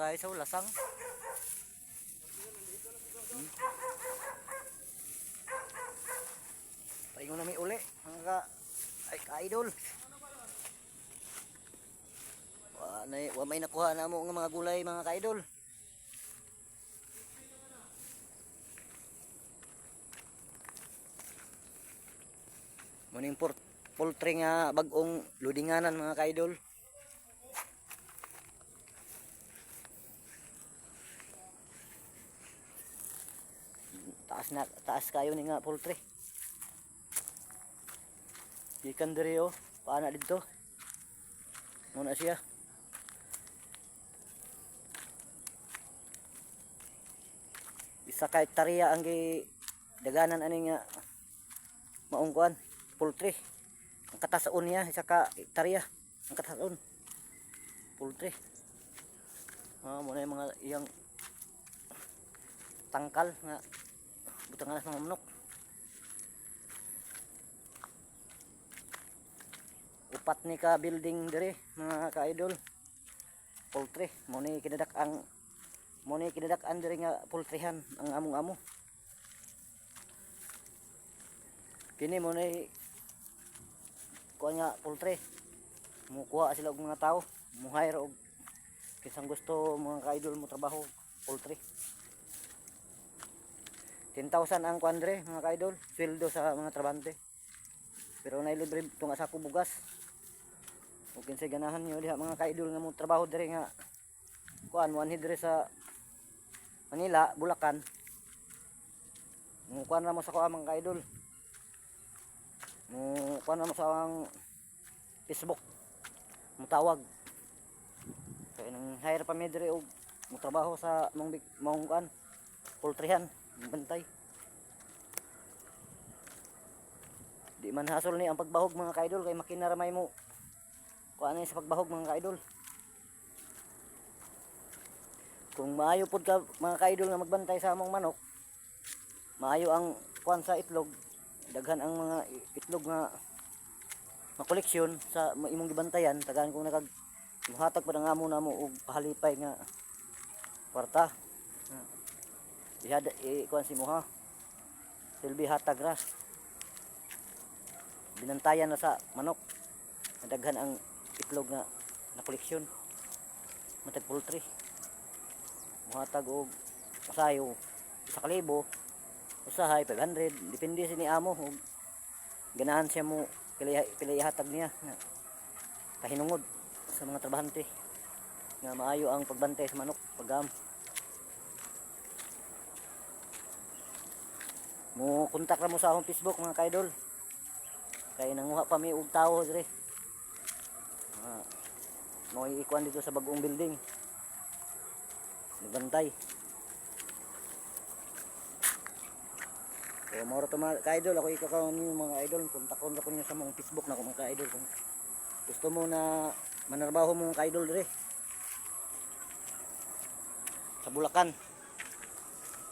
guys, oh, lasang. Paingon na may uli, mga ka-idol. Wa may nakuha na mo ng mga gulay, mga ka-idol. Muning poultry nga bagong ludinganan, mga ka-idol. Taas kayo ni nga poultry. Ikan diri oh, paana dito. Muna siya. Isa ka hektarya ang daganan ani nga maungkuan poultry. Ang katasaon niya isa ka hektarya ang katasaon poultry. Muna yung mga iyang tangkal nga butangan sa mga manok. Upat ni ka building dire, mga ka-idol. Poultry, mo ni kinadak-an dire nga poultryhan ang among-amo. Kini mo ni kuha nga poultry. Mukuha sila og mga tao, mo hire og kisang gusto, mga ka-idol, mo trabaho poultry. 10,000 ang kuan dire, mga ka-idol, sweldo sa mga trabante. Pero nailibre ito nga sa bugas. O kinsay ganahan niyo diha, mga ka-idol, nga mo trabaho dire nga kuan mo anhi dire sa Manila, Bulacan. Mo kuan ra mo sa kuan, mga ka-idol. Mo kuan ra mo sa ang Facebook. Mo tawag. Kaya nang hire pa mi dire og mo trabaho sa mong kuan poultryhan, bantay. Di man hasol ni ang pagbahog, mga ka-idol, kay makinaramay mo kuan ni sa pagbahog, mga ka-idol. Kung maayo pod ka, mga ka-idol, nga magbantay sa among manok, maayo ang kuan sa itlog, daghan ang mga itlog nga makoleksyon sa imong gibantayan, tagaan kung muhatag pa nga mo na mo og pahalipay nga kwarta. Kuan si mo ha, silbi hatag ra binantayan na sa manok, daghan ang itlog nga na koleksyon, matag poultry, muhatag og usayo 1,000, usahay 500, depende sa ni amo og ganahan siya mo pilay hatag niya kahinungod sa mga trabahante nga maayo ang pagbantay sa manok, pagam. Mo kontak ra mo sa akong Facebook, mga ka-idol, kay nanguha pa mi og tao dire. Mo ikuan dito sa bagong building, nagbantay. So moro to, mga ka-idol, ako ikakaw niyo, mga idol, kontakon ra ko niyo sa mong Facebook na ko, mga ka-idol, kung gusto mo na manarbaho mo, mga ka-idol, dire sa Bulacan.